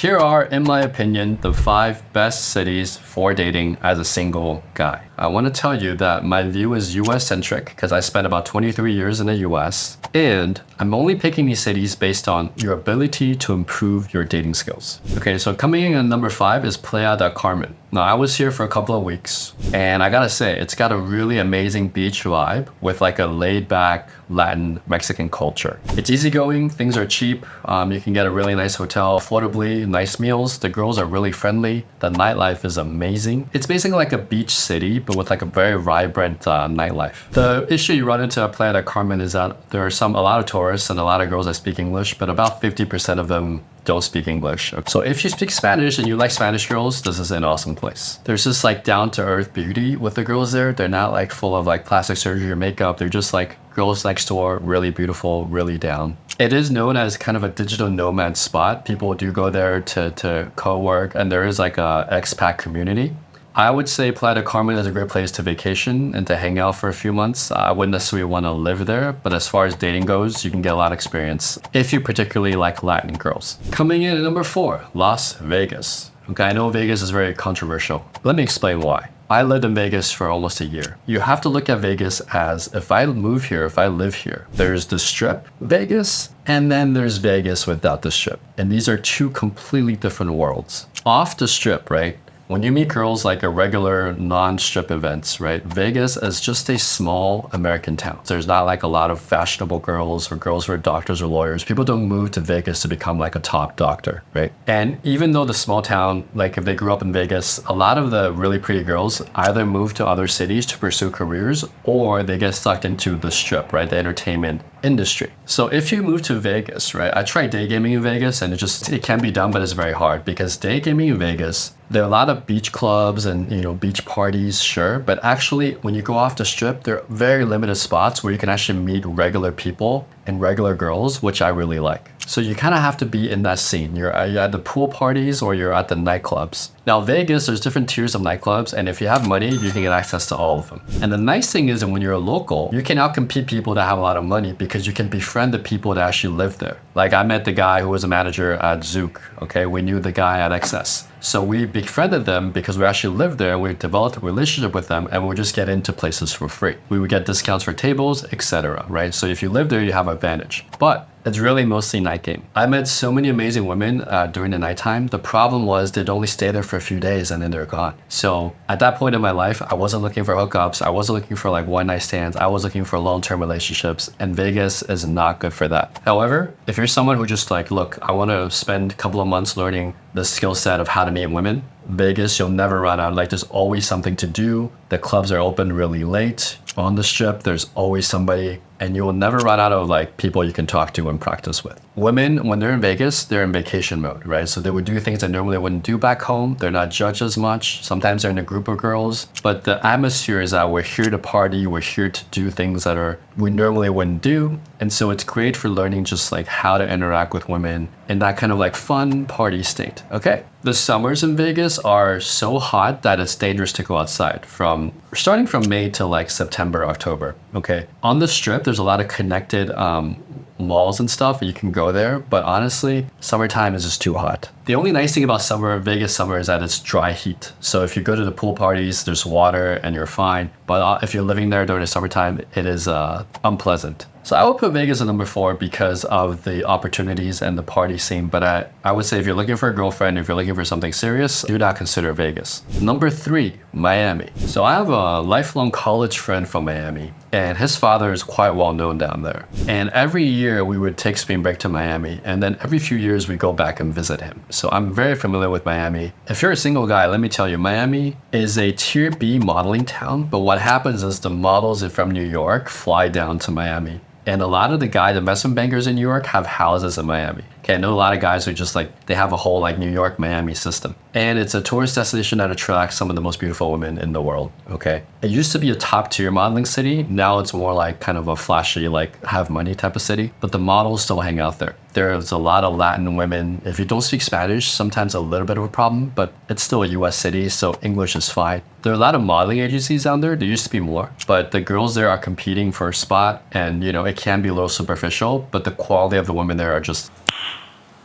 Here are, in my opinion, the 5 best cities for dating as a single guy. I want to tell you that my view is US centric because I spent about 23 years in the US, and I'm only picking these cities based on your ability to improve your dating skills. Okay, so coming in at number 5 is Playa del Carmen. Now, I was here for a couple of weeks, and I gotta say, it's got a really amazing beach vibe with like a laid back Latin Mexican culture. It's easygoing, things are cheap, you can get a really nice hotel affordably, nice meals, the girls are really friendly, the nightlife is amazing. It's basically like a beach city, but with like a very vibrant nightlife. The issue you run into at Playa del Carmen is that there are a lot of tourists and a lot of girls that speak English, but about 50% of them don't speak English. So if you speak Spanish and you like Spanish girls, this is an awesome place. There's just like down-to-earth beauty with the girls there. They're not like full of like plastic surgery or makeup. They're just like girls next door, really beautiful, really down. It is known as kind of a digital nomad spot. People do go there to co-work, and there is like a expat community. I would say Playa del Carmen is a great place to vacation and to hang out for a few months. I wouldn't necessarily want to live there, but as far as dating goes, you can get a lot of experience if you particularly like Latin girls. Coming in at number 4, Las Vegas. Okay, I know Vegas is very controversial. Let me explain why. I lived in Vegas for almost a year. You have to look at Vegas as if I move here, if I live here, there's the Strip, Vegas, and then there's Vegas without the Strip. And these are 2 completely different worlds. Off the Strip, right? When you meet girls like a regular non-strip events, right? Vegas is just a small American town. There's not like a lot of fashionable girls or girls who are doctors or lawyers. People don't move to Vegas to become like a top doctor, right? And even though the small town, like if they grew up in Vegas, a lot of the really pretty girls either move to other cities to pursue careers or they get sucked into the Strip, right? The entertainment industry. So if you move to Vegas, right? I tried day gaming in Vegas and it can be done, but it's very hard because day gaming in Vegas, there are a lot of beach clubs and beach parties, sure, but actually when you go off the Strip, there are very limited spots where you can actually meet regular people and regular girls, which I really like. So you kind of have to be in that scene. You're at the pool parties or you're at the nightclubs. Now Vegas, there's different tiers of nightclubs, and if you have money, you can get access to all of them. And the nice thing is that when you're a local, you can outcompete people that have a lot of money because you can befriend the people that actually live there. Like I met the guy who was a manager at Zook, okay? We knew the guy at XS. So we befriended them because we actually lived there, we developed a relationship with them, and we would just get into places for free. We would get discounts for tables, etc., right? So if you live there, you have an advantage. But it's really mostly night game. I met so many amazing women during the nighttime. The problem was they'd only stay there for a few days and then they're gone. So at that point in my life, I wasn't looking for hookups. I wasn't looking for like one night stands. I was looking for long-term relationships, and Vegas is not good for that. However, if you're someone who just like, look, I want to spend a couple of months learning the skill set of how to meet women, Vegas, you'll never run out. Like there's always something to do. The clubs are open really late. On the Strip, there's always somebody, and you will never run out of like people you can talk to and practice with. Women, when they're in Vegas, they're in vacation mode, right? So they would do things that normally wouldn't do back home. They're not judged as much. Sometimes they're in a group of girls, but the atmosphere is that we're here to party. We're here to do things that we normally wouldn't do. And so it's great for learning just like how to interact with women in that kind of like fun party state, okay? The summers in Vegas are so hot that it's dangerous to go outside starting from May to like September, October, okay? On the Strip, there's a lot of connected malls and stuff, you can go there, but honestly, summertime is just too hot. The only nice thing about Vegas summer is that it's dry heat. So if you go to the pool parties, there's water and you're fine. But if you're living there during the summertime, it is unpleasant. So I would put Vegas at number 4 because of the opportunities and the party scene. But I would say if you're looking for a girlfriend, if you're looking for something serious, do not consider Vegas. Number 3, Miami. So I have a lifelong college friend from Miami, and his father is quite well known down there. And every year we would take spring break to Miami, and then every few years we go back and visit him. So I'm very familiar with Miami. If you're a single guy, let me tell you, Miami is a tier B modeling town, but what happens is the models from New York fly down to Miami. And a lot of the guys, investment bankers in New York, have houses in Miami. Okay, I know a lot of guys who just like, they have a whole like New York, Miami system. And it's a tourist destination that attracts some of the most beautiful women in the world, okay? It used to be a top tier modeling city. Now it's more like kind of a flashy, like have money type of city, but the models still hang out there. There's a lot of Latin women. If you don't speak Spanish, sometimes a little bit of a problem, but it's still a US city, so English is fine. There are a lot of modeling agencies down there. There used to be more, but the girls there are competing for a spot, and it can be a little superficial, but the quality of the women there are just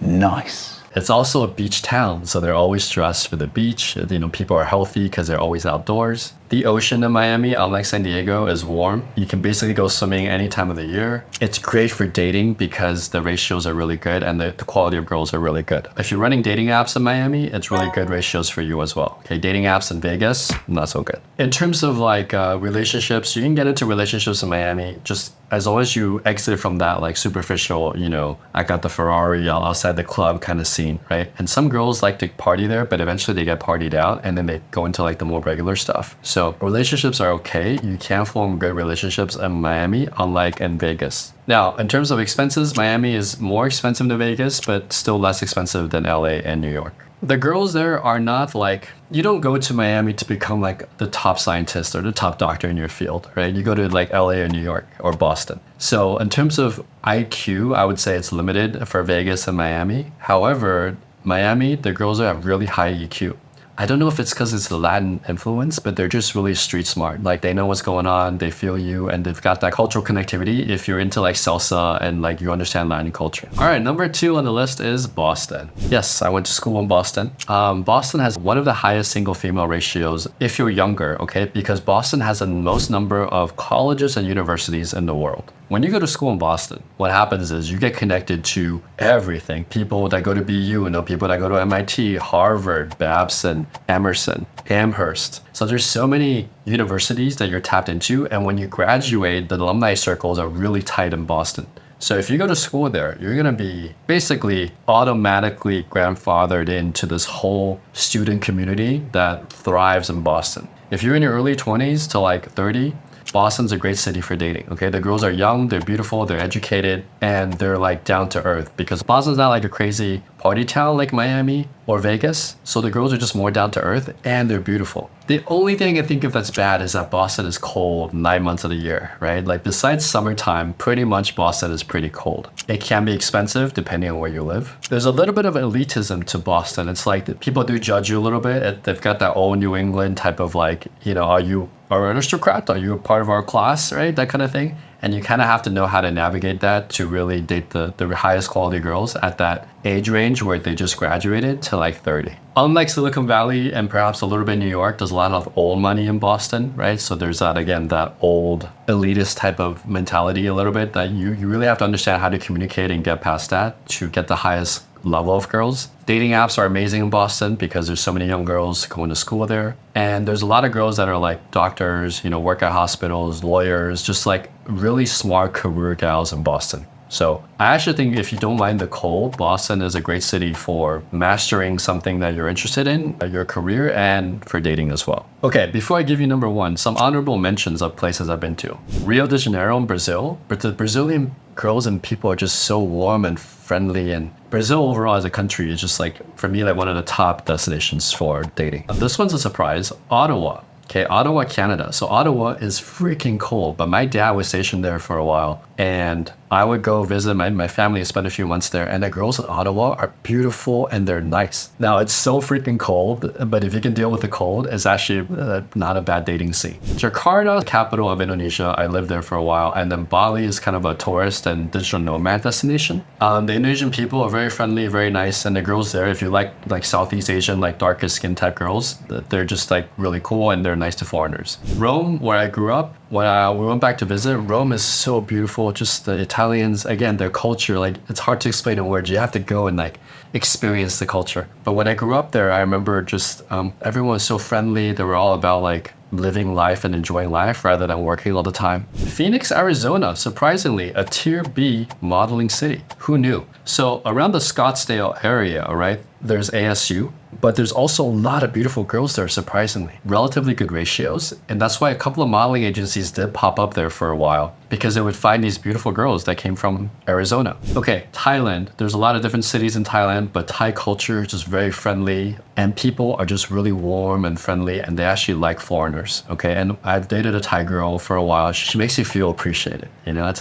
nice. It's also a beach town, so they're always dressed for the beach. You know, people are healthy because they're always outdoors. The ocean in Miami, unlike San Diego, is warm. You can basically go swimming any time of the year. It's great for dating because the ratios are really good and the quality of girls are really good. If you're running dating apps in Miami, it's really good ratios for you as well. Okay, dating apps in Vegas, not so good. In terms of like relationships, you can get into relationships in Miami just as long as you exit from that like superficial, you know, I got the Ferrari outside the club kind of scene, right? And some girls like to party there, but eventually they get partied out and then they go into like the more regular stuff. So relationships are okay. You can form good relationships in Miami, unlike in Vegas. Now, in terms of expenses, Miami is more expensive than Vegas, but still less expensive than LA and New York. The girls there are not like, you don't go to Miami to become like the top scientist or the top doctor in your field, right? You go to like LA or New York or Boston. So in terms of IQ, I would say it's limited for Vegas and Miami. However, Miami, the girls have really high EQ. I don't know if it's because it's the Latin influence, but they're just really street smart. Like they know what's going on, they feel you, and they've got that cultural connectivity if you're into like salsa and like you understand Latin culture. All right, number 2 on the list is Boston. Yes, I went to school in Boston. Boston has one of the highest single female ratios if you're younger, okay? Because Boston has the most number of colleges and universities in the world. When you go to school in Boston, what happens is you get connected to everything. People that go to BU know people that go to MIT, Harvard, Babson, Emerson, Amherst. So there's so many universities that you're tapped into. And when you graduate, the alumni circles are really tight in Boston. So if you go to school there, you're going to be basically automatically grandfathered into this whole student community that thrives in Boston. If you're in your early 20s to like 30, Boston's a great city for dating, okay? The girls are young, they're beautiful, they're educated, and they're like down to earth because Boston's not like a crazy party town like Miami or Vegas. So the girls are just more down to earth and they're beautiful. The only thing I think of that's bad is that Boston is cold 9 months of the year, right? Like besides summertime, pretty much Boston is pretty cold. It can be expensive depending on where you live. There's a little bit of elitism to Boston. It's like people do judge you a little bit. They've got that old New England type of like, you know, are you an aristocrat? Are you a part of our class, right? That kind of thing. And you kind of have to know how to navigate that to really date the highest quality girls at that age range where they just graduated to like 30. Unlike Silicon Valley and perhaps a little bit New York, there's a lot of old money in Boston, right? So there's that, again, that old elitist type of mentality a little bit that you really have to understand how to communicate and get past that to get the highest level of girls. Dating apps are amazing in Boston because there's so many young girls going to school there. And there's a lot of girls that are like doctors, you know, work at hospitals, lawyers, just like really smart career gals in Boston. So I actually think if you don't mind the cold, Boston is a great city for mastering something that you're interested in, your career, and for dating as well. Okay, before I give you number 1, some honorable mentions of places I've been to. Rio de Janeiro in Brazil, but the Brazilian girls and people are just so warm and friendly, and Brazil overall as a country is just like, for me, like one of the top destinations for dating. This one's a surprise, Ottawa. Okay, Ottawa, Canada. So Ottawa is freaking cold, but my dad was stationed there for a while and I would go visit my family and spend a few months there, and the girls in Ottawa are beautiful and they're nice. Now it's so freaking cold, but if you can deal with the cold, it's actually not a bad dating scene. Jakarta, capital of Indonesia, I lived there for a while, and then Bali is kind of a tourist and digital nomad destination. The Indonesian people are very friendly, very nice, and the girls there, if you like Southeast Asian, like darker skin type girls, they're just like really cool and they're nice to foreigners. Rome, where I grew up, when we went back to visit, Rome is so beautiful. Just the Italians, again, their culture, like it's hard to explain in words. You have to go and like experience the culture. But when I grew up there, I remember just everyone was so friendly. They were all about like living life and enjoying life rather than working all the time. Phoenix, Arizona, surprisingly, a tier B modeling city. Who knew? So around the Scottsdale area, all right, there's ASU, but there's also a lot of beautiful girls there, surprisingly. Relatively good ratios. And that's why a couple of modeling agencies did pop up there for a while, because they would find these beautiful girls that came from Arizona. Okay, Thailand. There's a lot of different cities in Thailand, but Thai culture is just very friendly and people are just really warm and friendly and they actually like foreigners. Okay, and I've dated a Thai girl for a while. She makes you feel appreciated. You know, it's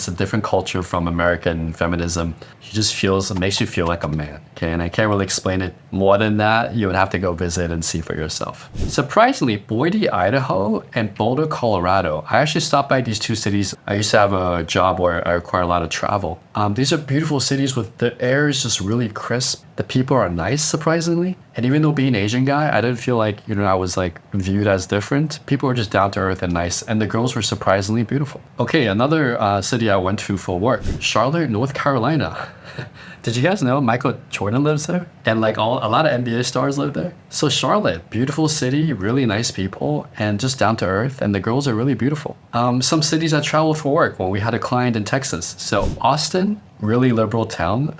a different culture from American feminism. It makes you feel like a man. Okay, and I can't really explain it more than that. You would have to go visit and see for yourself. Surprisingly, Boise, Idaho and Boulder, Colorado. I actually stopped by these two cities cities. I used to have a job where I require a lot of travel. These are beautiful cities with the air is just really crisp. The people are nice, surprisingly. And even though being an Asian guy, I didn't feel like, I was like viewed as different. People were just down to earth and nice. And the girls were surprisingly beautiful. Okay, another city I went to for work, Charlotte, North Carolina. Did you guys know Michael Jordan lives there? And like a lot of NBA stars live there. So Charlotte, beautiful city, really nice people, and just down to earth. And the girls are really beautiful. Some cities I traveled for work when we had a client in Texas. So Austin, really liberal town.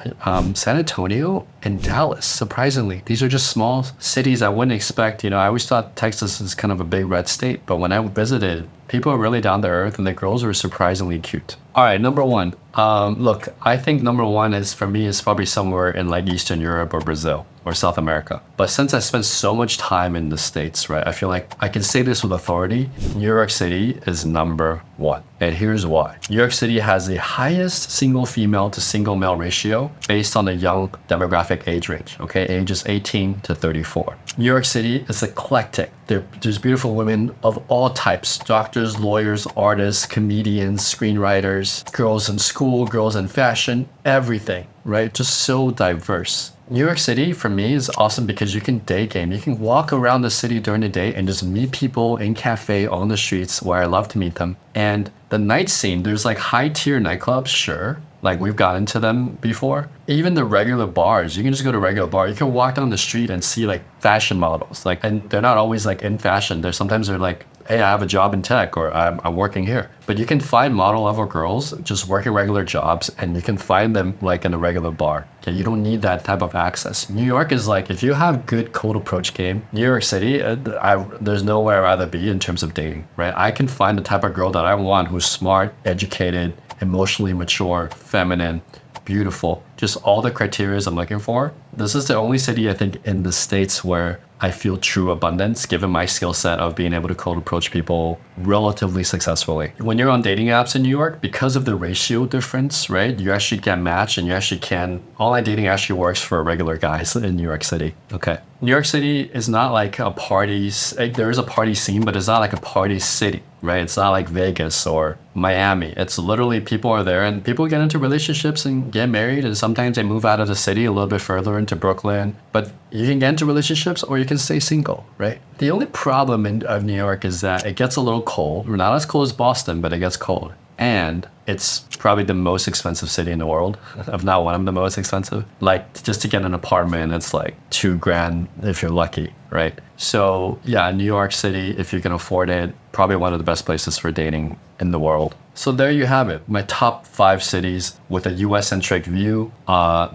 San Antonio and Dallas, surprisingly. These are just small cities I wouldn't expect. I always thought Texas is kind of a big red state, but when I visited, people are really down to earth and the girls were surprisingly cute. All right, number one. Look, I think number one is for me is probably somewhere in like Eastern Europe or Brazil or South America. But since I spent so much time in the States, right, I feel like I can say this with authority. New York City is number one. And here's why. New York City has the highest single female to single male ratio based on the young demographic age range, okay, ages 18 to 34. New York City is eclectic. There's beautiful women of all types, doctors, lawyers, artists, comedians, screenwriters, girls in school, girls in fashion, everything, right? Just so diverse. New York City, for me, is awesome because you can day game. You can walk around the city during the day and just meet people in cafe on the streets where I love to meet them. And the night scene, there's like high tier nightclubs, sure. Like we've gotten to them before. Even the regular bars, you can just go to a regular bar. You can walk down the street and see like fashion models. Like, and they're not always like in fashion. Sometimes they're like, hey, I have a job in tech or I'm working here. But you can find model level girls just working regular jobs and you can find them like in a regular bar. Okay, you don't need that type of access. New York is like, if you have good cold approach game, New York City, there's nowhere I'd rather be in terms of dating, right? I can find the type of girl that I want who's smart, educated, emotionally mature, feminine, beautiful, just all the criteria I'm looking for. This is the only city I think in the States where I feel true abundance given my skill set of being able to cold approach people relatively successfully. When you're on dating apps in New York, because of the ratio difference, right, you actually get matched and you actually can, online dating actually works for regular guys in New York City. Okay. New York City is not like a party, there is a party scene, but it's not like a party city, right? It's not like Vegas or Miami. It's literally people are there and people get into relationships and get married and sometimes they move out of the city a little bit further into Brooklyn, but you can get into relationships or you can stay single, right? The only problem of New York is that it gets a little cold. We're not as cold as Boston, but it gets cold. And it's probably the most expensive city in the world, if not one of the most expensive. Like just to get an apartment, it's like $2,000 if you're lucky, right? So yeah, New York City, if you can afford it, probably one of the best places for dating in the world. So there you have it, my top 5 cities with a US-centric view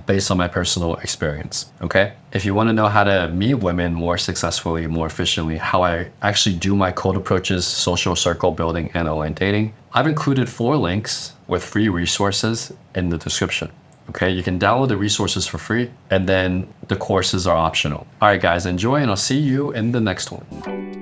based on my personal experience, okay? If you want to know how to meet women more successfully, more efficiently, how I actually do my cold approaches, social circle building, and online dating, I've included 4 links with free resources in the description. Okay, you can download the resources for free and then the courses are optional. All right, guys, enjoy and I'll see you in the next one.